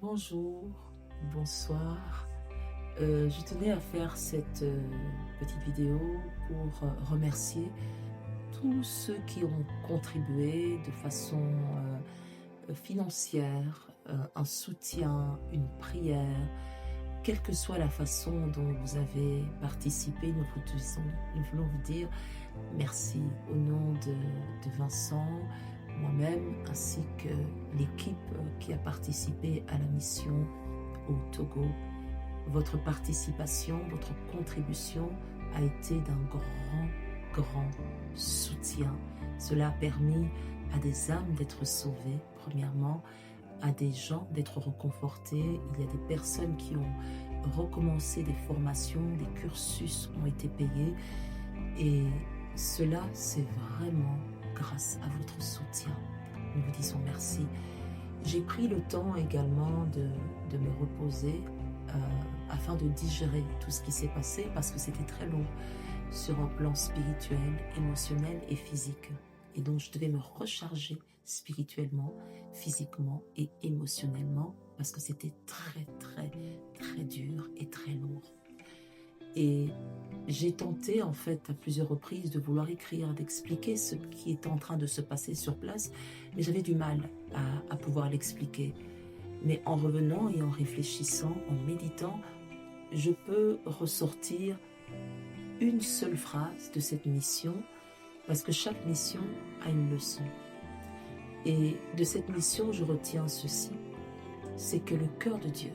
Bonjour, bonsoir. Je tenais à faire cette petite vidéo pour remercier tous ceux qui ont contribué de façon financière, un soutien, une prière, quelle que soit la façon dont vous avez participé. Nous voulons vous dire merci au nom de Vincent, moi-même, ainsi que l'équipe qui a participé à la mission au Togo. Votre participation, votre contribution a été d'un grand soutien. Cela a permis à des âmes d'être sauvées, premièrement, à des gens d'être réconfortés. Il y a des personnes qui ont recommencé des formations, des cursus ont été payés. Et cela, c'est vraiment grâce à votre soutien. Nous vous disons merci. J'ai pris le temps également de me reposer afin de digérer tout ce qui s'est passé parce que c'était très long sur un plan spirituel, émotionnel et physique. Et donc, je devais me recharger spirituellement, physiquement et émotionnellement parce que c'était très dur et très lourd. Et j'ai tenté en fait à plusieurs reprises de vouloir écrire, d'expliquer ce qui était en train de se passer sur place, mais j'avais du mal à pouvoir l'expliquer. Mais en revenant et en réfléchissant, en méditant, je peux ressortir une seule phrase de cette mission, parce que chaque mission a une leçon. Et de cette mission, je retiens ceci, c'est que le cœur de Dieu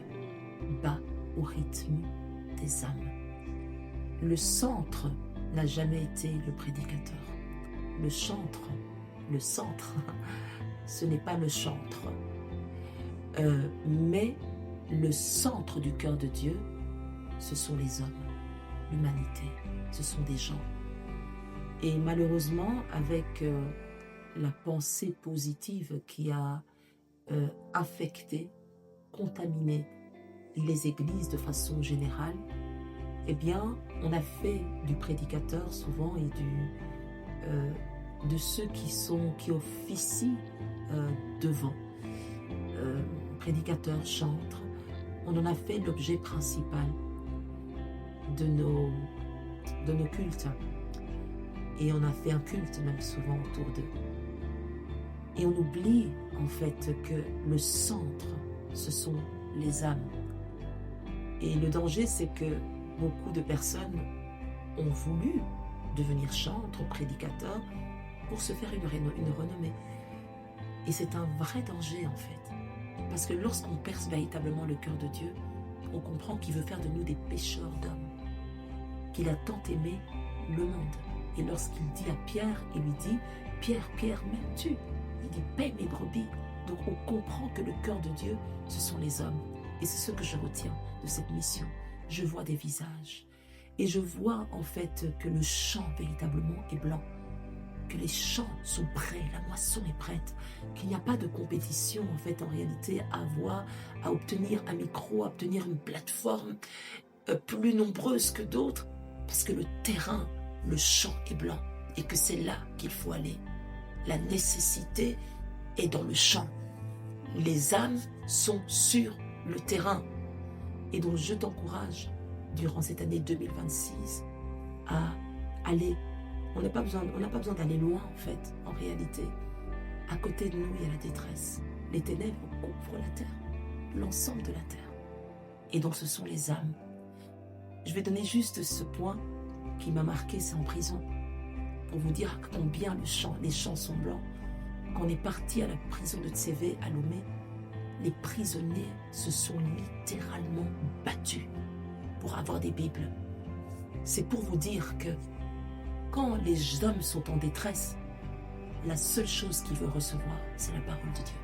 bat au rythme des âmes. Le centre n'a jamais été le prédicateur. Le centre, ce n'est pas le chantre. Mais le centre du cœur de Dieu, ce sont les hommes, l'humanité, ce sont des gens. Et malheureusement, avec la pensée positive qui a affecté, contaminé les églises de façon générale, eh bien, on a fait du prédicateur souvent et de ceux qui officient devant. Prédicateur, chantre, on en a fait l'objet principal de nos cultes. Et on a fait un culte même souvent autour d'eux. Et on oublie en fait que le centre, ce sont les âmes. Et le danger, c'est que beaucoup de personnes ont voulu devenir chantres, prédicateurs, pour se faire une renommée. Et c'est un vrai danger en fait. Parce que lorsqu'on perce véritablement le cœur de Dieu, on comprend qu'il veut faire de nous des pécheurs d'hommes. Qu'il a tant aimé le monde. Et lorsqu'il dit à Pierre, il lui dit, Pierre, m'aimes-tu? Il dit, paie mes brebis. Donc on comprend que le cœur de Dieu, ce sont les hommes. Et c'est ce que je retiens de cette mission. Je vois des visages. Et je vois en fait que le champ véritablement est blanc. Que les champs sont prêts, la moisson est prête. Qu'il n'y a pas de compétition en fait en réalité à obtenir un micro, à obtenir une plateforme plus nombreuse que d'autres. Parce que le terrain, le champ est blanc. Et que c'est là qu'il faut aller. La nécessité est dans le champ. Les âmes sont sur le terrain. Et donc je t'encourage durant cette année 2026 à aller. On n'a pas besoin d'aller loin en fait, en réalité. À côté de nous, il y a la détresse. Les ténèbres couvrent la terre, l'ensemble de la terre. Et donc ce sont les âmes. Je vais donner juste ce point qui m'a marqué, c'est en prison. Pour vous dire combien les champs sont blancs. Quand on est parti à la prison de Tsévé à Lomé, les prisonniers se sont littéralement battus pour avoir des Bibles. C'est pour vous dire que quand les hommes sont en détresse, la seule chose qu'ils veulent recevoir, c'est la parole de Dieu.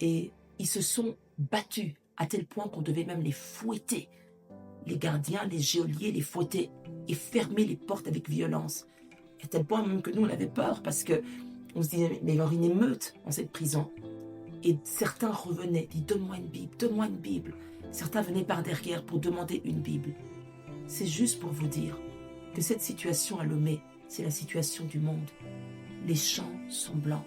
Et ils se sont battus à tel point qu'on devait même les fouetter. Les gardiens, les geôliers, les fouetter et fermer les portes avec violence. À tel point même que nous, on avait peur parce qu'on se disait, mais il y aura une émeute dans cette prison. Et certains revenaient, disent, donne-moi une Bible. Certains venaient par derrière pour demander une Bible. C'est juste pour vous dire que cette situation à Lomé, c'est la situation du monde. Les champs sont blancs.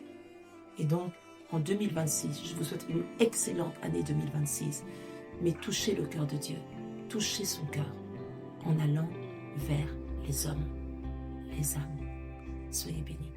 Et donc, en 2026. Je vous souhaite une excellente année 2026. Mais touchez le cœur de Dieu. Touchez son cœur en allant vers les hommes, les âmes. Soyez bénis.